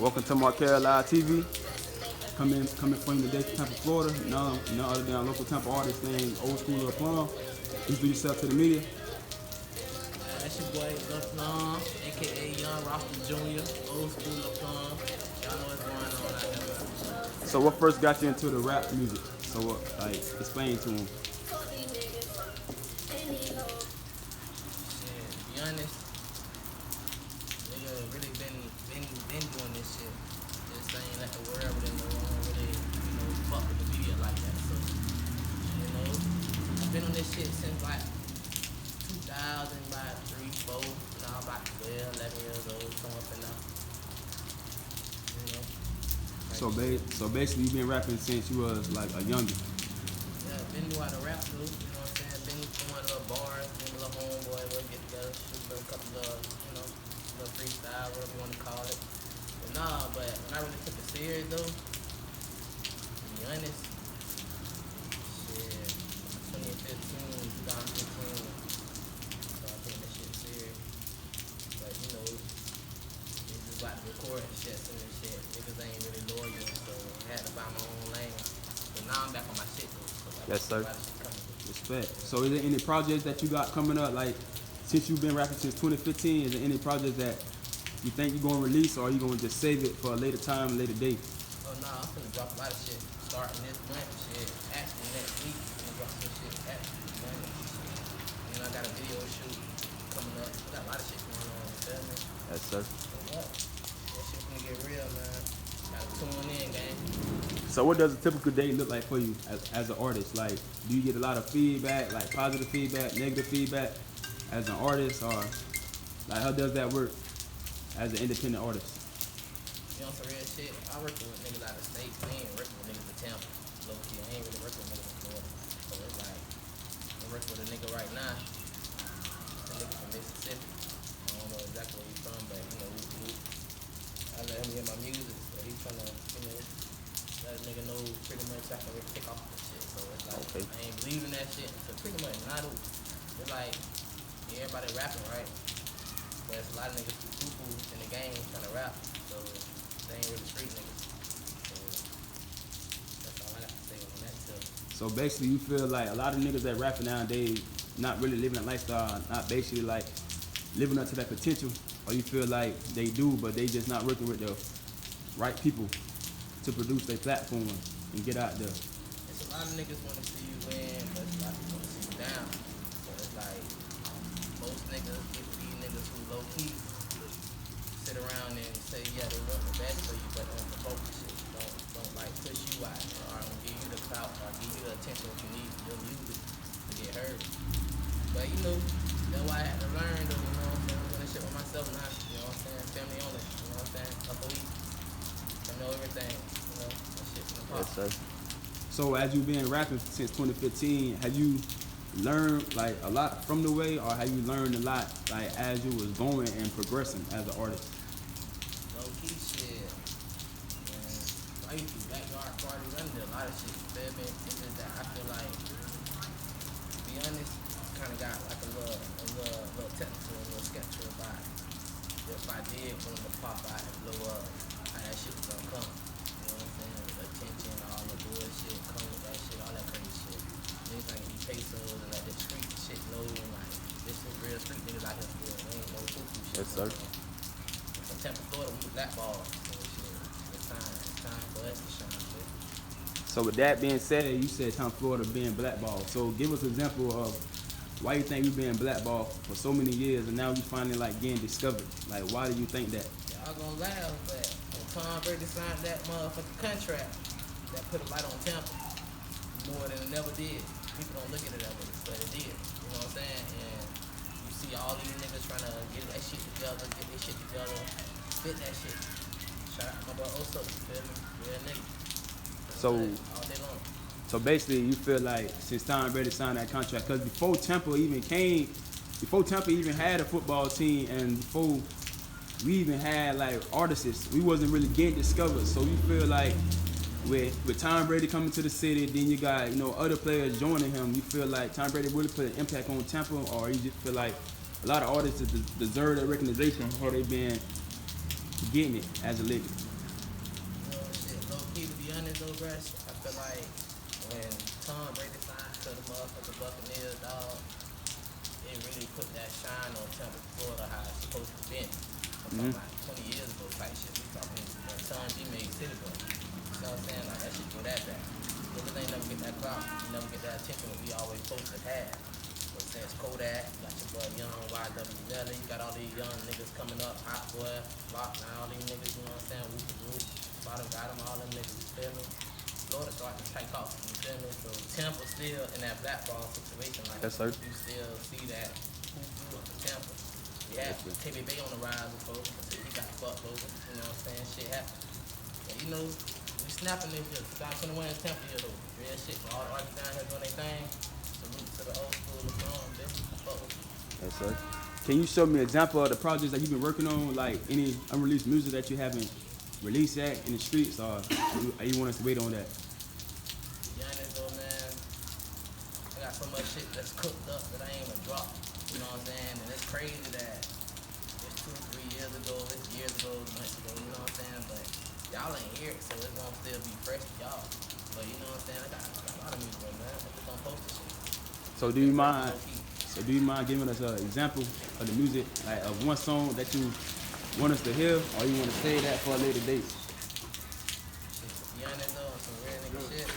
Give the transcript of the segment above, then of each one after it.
Welcome to Markel Live TV. Coming from you today from Tampa, Florida. No other than a local Tampa artist named Old School or Plum. Introduce yourself to the media. That's your boy Plum, aka Young Roster Jr., Old School Plum. Y'all know what's going on out here. So what first got you into the rap music? So like, explain to him. Shit, to be honest, nigga really been doing this shit. Just ain't like the world really really, fuck with the media like that. So, I've been on this shit since like 2000, about 3, 4, now I'm about 12, 11 years old, somewhere up in there. So basically, you've been rapping since you was like a youngin'. Yeah, been knew how to rap, dude. You know what I'm saying? Been throwing little bars, been a little homeboy, we'll get together, shoot a couple of, little freestyle, whatever you want to call it. But nah, but when I really took it serious, though, to be honest, shit, 2015, 2015. So I take that shit serious. But, it's just like recording shit and shit. Niggas ain't really loyal, so I had to buy my own lane. But now I'm back on my shit, though. So Yes, sir. Respect. So is there any projects that you got coming up? Like, since you've been rapping since 2015, is there any projects that you think you're going to release, or are you going to just save it for a later time, later date? Oh, nah, I'm finna drop a lot of shit. Starting this month, shit. Actually, next week, I'm gonna drop some shit. Actually, I got a video shoot coming up. I got a lot of shit going on, you feel me? Yes, sir. So what? That shit gonna get real, man. Gotta tune in, gang. So what does a typical day look like for you as an artist? Like, do you get a lot of feedback, like positive feedback, negative feedback as an artist, or like how does that work as an independent artist? You know some real shit? I working with niggas out of state. I ain't working with niggas in Tampa. Low key, I ain't really working with niggas in Florida. So it's like, I'm working with a nigga right now. A nigga from Mississippi. I don't know exactly where he's from, but I let him hear my music. So he's trying to, let a nigga know pretty much I can really pick off this shit. So it's like, Okay. I ain't believing that shit. So pretty much not. It's like, everybody rapping, right? But there's a lot of niggas who in the game trying to rap. So they ain't really street niggas. So that's all I got to say on that tip. So basically, you feel like a lot of niggas that rapping nowadays not really living that lifestyle, not basically like living up to that potential, or you feel like they do, but they just not working with the right people to produce their platform and get out there. It's a lot of niggas want to see you win, but it's a lot of people want to see you down. So it's like most niggas, these niggas who low key sit around and say, yeah, they want the best for you, but don't provoke the shit. Don't like push you out, or don't give you the clout, or give you the attention that you need for your music to get heard. But that's why I had to learn though, you know what I'm saying? I'm doing this shit with myself now, you know what I'm saying? Family on it, you know what I'm saying? Couple weeks. I know everything, that shit from the pop. Yes, sir. So as you've been rapping since 2015, have you learned like a lot from the way, or have you learned a lot like as you was going and progressing as an artist? Low key shit. Man, I used to do backyard parties. I did a lot of shit. You feel me? It's just that I feel like, to be honest, kind of got like a little technical, a little skeptical about if I did want to pop out and blow up, how that shit was gonna come. You know what I'm saying? The attention, all the bullshit, come with that shit, all that crazy shit. Anything to be pesos and let the street shit know, like, this is real street niggas out here still. There ain't no cuckoo shit. Yes, sir. From Tampa, Florida, we blackball. So shit, it's time for us to shine, shit. So with that being said, you said Tampa, Florida being blackballed. So give us an example of why you think we've been blackballed for so many years and now we finally like getting discovered. Like, why do you think that? Y'all gonna laugh, but when Tom Brady signed that motherfucking contract, that put a light on Tampa more than it never did. People don't look at it that way, but it did. You know what I'm saying? And you see all these niggas trying to get that shit together, get their shit together, fit that shit. Shout out to my boy Oso, you feel me? Real nigga. So all day long. So basically, you feel like since Tom Brady signed that contract, because before Tampa even had a football team, and before we even had like artists, we wasn't really getting discovered. So you feel like with Tom Brady coming to the city, then you got other players joining him. You feel like Tom Brady really put an impact on Tampa, or you just feel like a lot of artists deserve that recognition, or they been getting it as a legend? honest though, bruh, I feel like when Tom Brady signed to the motherfucking Buccaneers, dog, it really put that shine on Tampa, Florida, how it's supposed to be. I'm talking about 20 years ago type shit. We talking when Tom G made City Boy. You know what I'm saying? Like, that shit go that back. Niggas ain't never get that clout. You never get that attention that we always supposed to have. But since Kodak, you got your boy Young, YW Melly, you got all these young niggas coming up, Hot Boy, Lockdown, all these niggas, you know what I'm saying? Whoop the Roof, Bottom got them, all them niggas, you feel me? Florida starting to take off, you feel me? So Tampa still in that blackball situation, like yes, sir. you still see that who grew up in Tampa. We had KB Bay on the rise before, until he got fucked over, you know what I'm saying? Shit happened. And you know, we snapping this year, 2021 in Tampa year though. Real shit, for all the artists down here doing their thing. Salute to the old school of Plum, bitch. Fuck with you. Yes, sir. Can you show me an example of the projects that you've been working on, like any unreleased music that you haven't released yet in the streets, or you want us to wait on that? To be honest though, man, I got so much shit that's cooked up that I ain't even dropped. You know what I'm saying? And it's crazy that it's 2-3 years ago, it's years ago, months ago, you know what I'm saying? But y'all ain't hear it, so it's gonna still be fresh to y'all. But you know what I'm saying? I got a lot of music, man. I just don't post this shit. So do you mind? So do you mind giving us an example of the music, like of one song that you want us to hear, or you want to say that for a later date? Shit, to be honest though, some real nigga shit.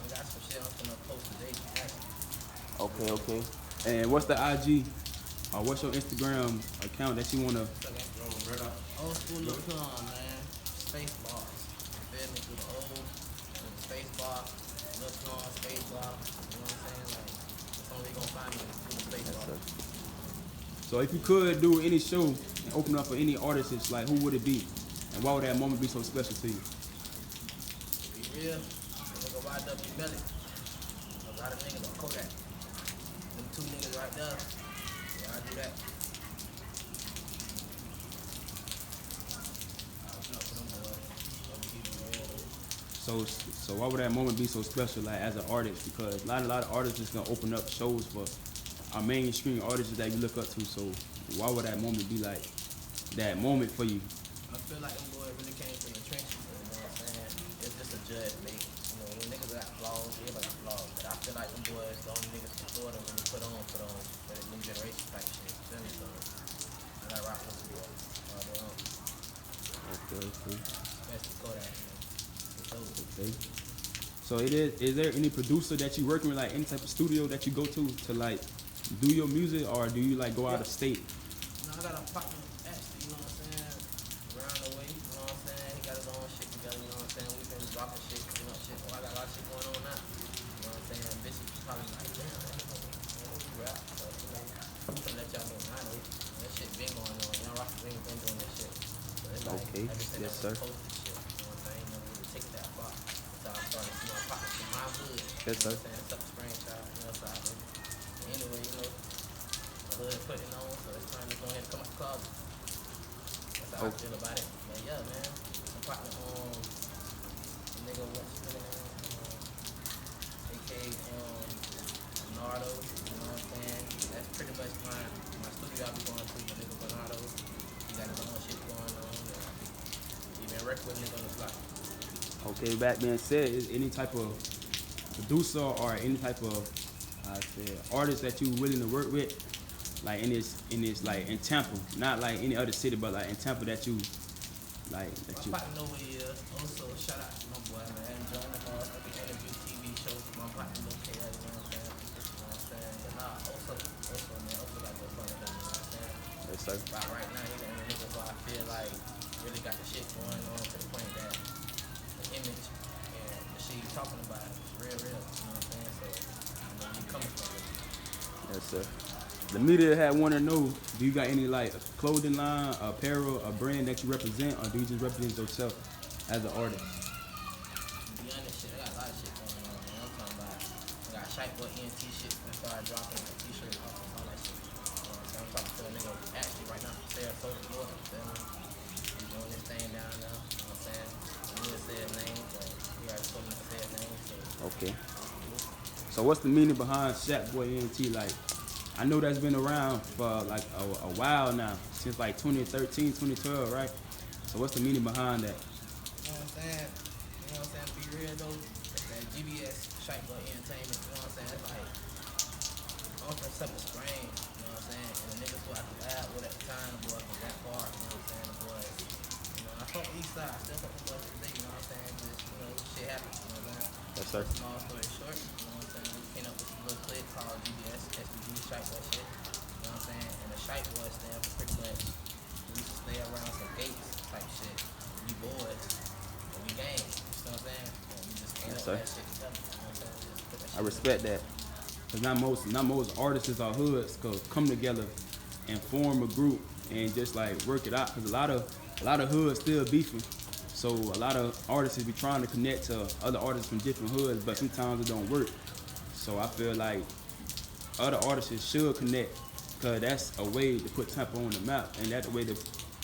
I got some shit I'm finna post today, actually. Okay. And what's the IG, or what's your Instagram account that you wanna? Old school Lil Plum, man. Space bars. You feel me? Through the old, through the space bar, Lil Plum, space bar. You know what I'm saying? Like, that's only gonna find me through the space bar. So if you could do any show and open up for any artists, like who would it be, and why would that moment be so special to you? To be real, nigga YW Melly. A lot of niggas on Kodak. Them two niggas right there. Yeah, I do that. So why would that moment be so special, like as an artist? Because a lot of artists just gonna open up shows for our mainstream artists that we look up to. So why would that moment be like that moment for you? I feel like them boys really came from the trenches, you know what I'm saying? It's just a judge mate. You know, when niggas got flaws, everybody got flaws. But I feel like them boys, the only niggas from Florida really put on for the new generation type shit. You feel me? So I gotta rock with them boys all day long. Okay. Especially Kodak, you know. It's dope. Okay. So is there any producer that you working with, like any type of studio that you go to like do your music, or do you like go out of state? No, I got a partner, actually, you know what I'm saying? Around the way, you know what I'm saying? He got his own shit together, you know what I'm saying? We've been dropping shit, you know, shit. Oh, I got a lot of shit going on now. You know what I'm saying? Bitches probably like, damn, man, you rap. So, you know, I'm gonna let y'all know now, though. That shit been going on. Y'all rockers been doing that shit. So it's like, Okay, everything yes, that sir. was posted shit, you know what I'm saying? You never really take it that far. So I started, you know, popping from my hood. Yes, sir. You know what I'm saying? It's up the spring child, you know, so I think. Anyway, you know, the hood putting on, so it's time to go ahead and come out the closet. That's how I feel about it. But yeah, man, I'm partner the nigga, what's his name? AK Bernardo, you know what I'm saying? That's pretty much my studio I be going to, my nigga Bernardo. He got his own shit going on. He been record with nigga on the block. Okay, back being said, is any type of producer or any type of artist that you willing to work with, like in this like in Tampa, not like any other city, but like in Tampa that you like that you. My partner over here, also shout out to my boy, man, join the motherfucking interview TV show for my partner local, you know what I'm saying? You know what I'm saying? But nah, also man, also got good fun with him, you know what I'm saying? Yes, sir. But right now, he's the only nigga who I feel like really got the shit going on to the point that the image and the shit he's talking about is real, you know what I'm saying? So, you know, you coming from it. Yes, sir. The media had want to know, do you got any like clothing line, apparel, a brand that you represent, or do you just represent yourself as an artist? To be honest, shit, I got a lot of shit going on, man. I'm talking about, I got ShotByMarkelTv shit and started dropping a t-shirt off and all that shit. So I'm talking to a nigga actually right now, Sarasota, Florida, you feel me? He's doing this thing down now, you know what I'm saying? I knew say his name, but he already told me to say his name, so. Okay. So what's the meaning behind ShotByMarkelTv? Like, I know that's been around for like a while now, since like 2013, 2012, right? So what's the meaning behind that? You know what I'm saying? You know what I'm saying? Be real though. That GBS, ShotBy Entertainment, you know what I'm saying? It's like, I'm from Summer Spring, you know what I'm saying? And the niggas who I could lab with at the time, the boys from that far, you know what I'm saying? The boys, you know, I fuck with East Side, I still fuck with the boys today, you know what I'm saying? Just, you know, shit happens, you know what I'm saying? Yes, sir. Small story short, you know what I'm saying? We came up with a little clip called GBS, SBG, ShotBy shit, you know what I'm saying? And the ShotBy stand for pretty much, we used to stay around some gates type shit. We boys, and we gang, you know what I'm saying? And we just came Yes, up sir. with that shit together, you know what I'm saying? Just put that I shit respect together. that. Cause not most artists or hoods could come together and form a group and just like work it out. Cause a lot of hoods still beefing. So a lot of artists be trying to connect to other artists from different hoods, but sometimes it don't work. So I feel like other artists should connect, cause that's a way to put Tampa on the map, and that's a way to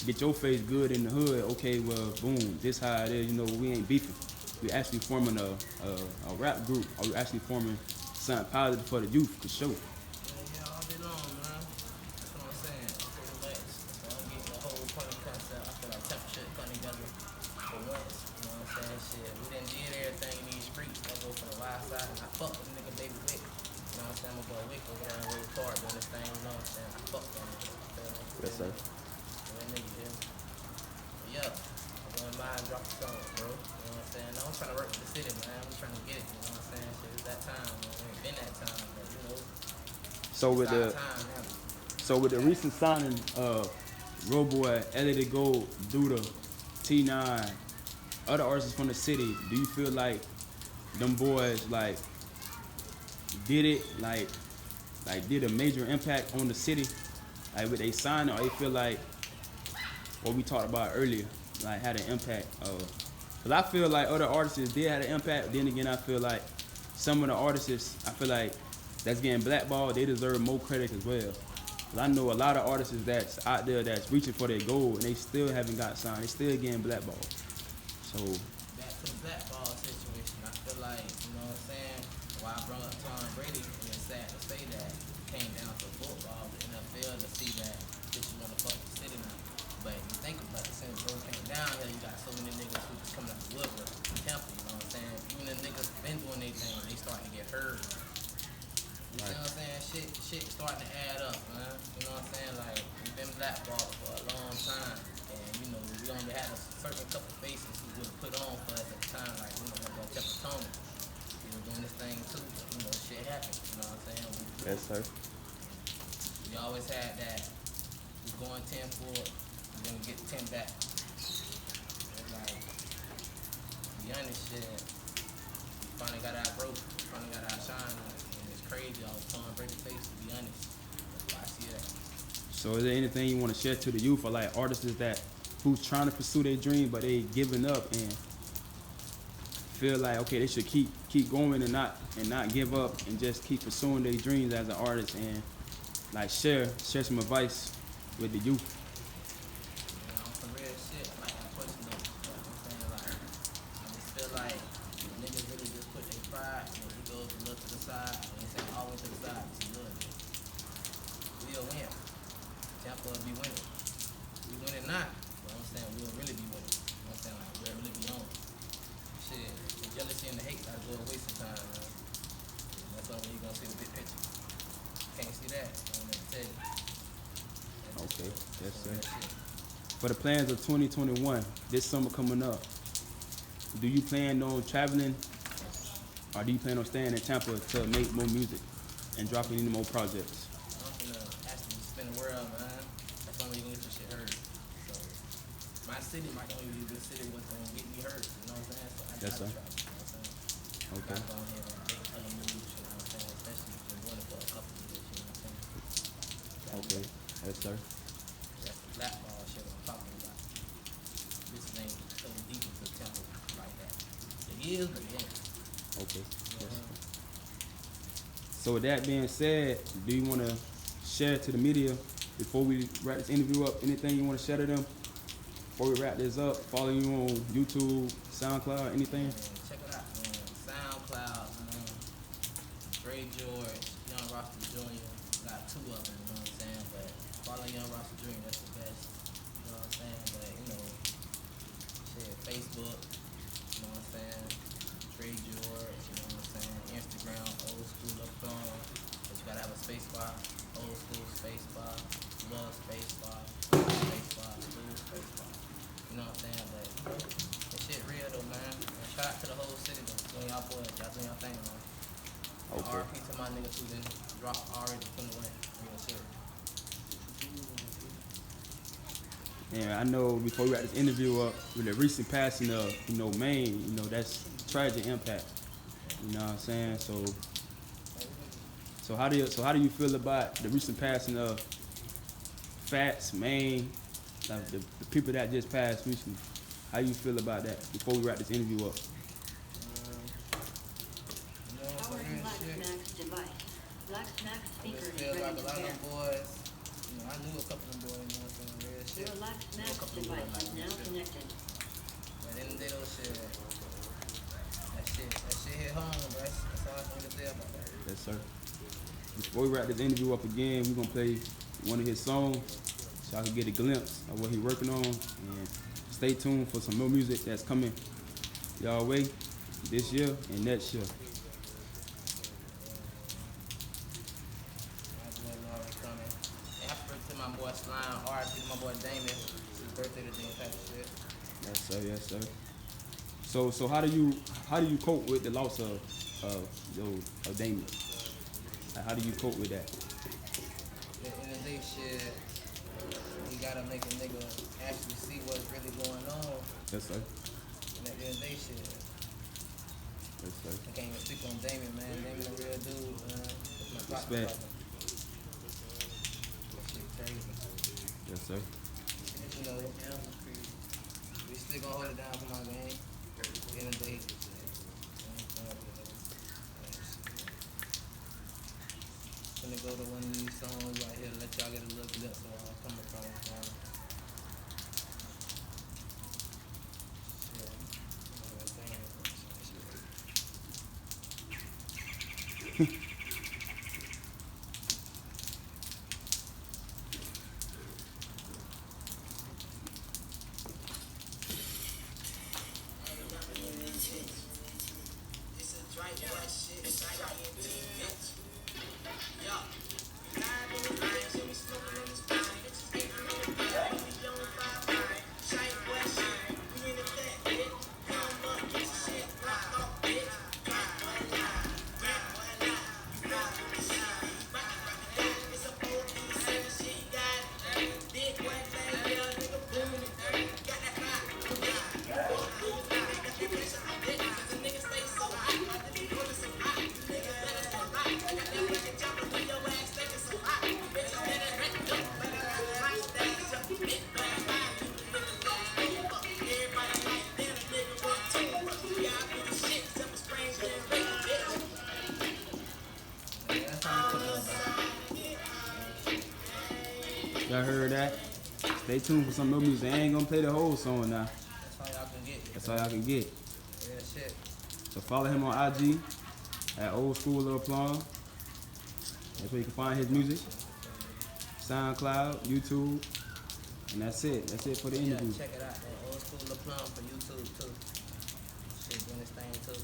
get your face good in the hood. Okay, well, boom, this how it is. You know, we ain't beefing. We actually forming a rap group, or we actually forming something positive for the youth, for sure. Yeah, all day long, man. That's what I'm saying. Pretty much. So I'm getting the whole point of concept. I feel like Temp should come together for once. You know what I'm saying? Shit, we done did everything in these streets. I go for the wild side, and I fuck with the nigga Baby Wick. You know what I'm saying? My boy Wick over there in Rose Park doing this thing. You know what I'm saying? I fuck with that nigga. You feel me? Yes, sir. That nigga, you feel me? But yeah, I wouldn't mind dropping song, bro. You know what I'm saying? I'm trying to work with the city, man. I'm trying to get it. You know what I'm saying? Shit, it's that time, man. It ain't been that time, but you know. So with the Time, man. so with the recent signing of Roboy, Ellie the Gold, Duda, T9, other artists from the city, do you feel like them boys like did it like did a major impact on the city? Like with they signing, or they feel like what we talked about earlier, like had an impact of. Cause I feel like other artists did have an impact. Then again, I feel like some of the artists, I feel like that's getting blackballed, they deserve more credit as well. Cause I know a lot of artists that's out there that's reaching for their goal and they still haven't got signed. They still getting blackballed. So Back to the blackball situation, I feel like, you know what I'm saying, why I brought up Tom Brady, and it's sad to say that it came down to football, the NFL, to see that bitch is gonna fuck the city now. But you think about it, since bro came down here, you got so many niggas who just coming out the woodwork, Temple, you know what I'm saying? Even the niggas been doing their thing, they starting to get hurt. You know what I'm saying? Shit starting to add up, man. You know what I'm saying? Like, we've been blackballed for a long time. And, you know, we only had a certain couple faces who would have put on for us at the time. Like, you know, like Temple Tony. He was doing this thing too. But, you know, shit happened. You know what I'm saying? yes, sir. We always had that. We going 10 forward, we're going to get 10 back. It's like, to be honest, shit, we finally got our growth. We finally got our shine on it. Crazy all the time, break the face, to be honest. That's why I see that. So is there anything you want to share to the youth, or like artists that who's trying to pursue their dream but they giving up and feel like okay they should keep going and not give up and just keep pursuing their dreams as an artist, and like share some advice with the youth? You know, some real shit. I like that question though. You know what I'm saying? Like, I just feel like niggas really just put their pride and he goes to look to the side and they say always to the side, it's good. We'll win. Tampa will be winning. We winning not. You know what I'm saying? We'll really be winning. You know what I'm saying? Like, we'll really be on. Shit, the jealousy and the hate gotta go away sometime, man. That's only when you gonna see the big picture. Can't see that, I'm gonna tell you. Okay, yes, sir. That shit. For the plans of 2021, this summer coming up, do you plan on traveling, or do you plan on staying in Tampa to make more music and dropping any more projects? I'm gonna actually spin the world, man. That's the only way you gonna get your shit heard. So, my city might only be the city what's gonna get me heard, you know what I'm saying? So I Yes, gotta sir. travel, you know what I'm saying? Okay. Gotta go ahead and make other moves, you know what I'm saying? Especially if you're doing it for a couple of years, you know what I'm saying? Okay. Yes, sir. That's the blackball shit I'm talking about. This ain't so deep into the temple like that. It is, but it ain't. Okay. You know? So with that being said, do you want to share to the media before we wrap this interview up? Anything you want to share to them before we wrap this up? Follow you on YouTube, SoundCloud, anything? Man, check it out, man. SoundCloud, man. Ray George, Young Roster Jr. Got two of them, you know what I'm saying? But follow Young Roster Jr. That's the best. You know what I'm saying? But you know, shit, Facebook, y'all boys. Y'all doing your thing, man. Okay. RP to my niggas who done dropped already from the way. Real shit. And I know before we wrap this interview up, with the recent passing of, Maine, that's tragic impact. You know what I'm saying? So how do you feel about the recent passing of Fats, Maine, like the people that just passed recently? How you feel about that before we wrap this interview up? Powering Blacksnack's device. Blacksnack's I speaker just is feel like ready a to lot of pair. them boys, I knew a couple of them boys, you know what I'm saying, real shit. Your Knew a Blacksnack's couple of them device boys is like now that shit. connected. But then they don't shit. That shit hit home, bro. That's all I can really say about that. Yes, sir. Before we wrap this interview up again, we're gonna play one of his songs so I can get a glimpse of what he's working on. And stay tuned for some more music that's coming y'all way this year and next year. My boy Laurie coming. After to my boy Slime, RIP to my boy Damon. It's his birthday today type of shit. Yes, sir. Yes, sir. So how do you cope with the loss of Damien? Like, how do you cope with that? At the end of the day, shit, you gotta make a nigga actually see what's really going on. Yes, sir. And at the end of the day, shit, Yes, sir. I can't even speak on Damien, man. Damien a real dude, man. That's my partner. Respect. That shit crazy. Yes, sir. You know, we still gonna hold it down for my game. At the end of the day, gonna go to one of these songs right here, let y'all get a little glimpse of where I'm coming from. Y'all heard that? Stay tuned for some more music. I ain't gonna play the whole song now. That's all y'all can get. That's all y'all can get. Real shit. So follow him on IG at Old School Lil Plum. That's where you can find his music. SoundCloud, YouTube, and that's it. That's it for the interview. Yeah, check it out. Old School Plum for YouTube too. Shit doing this thing too.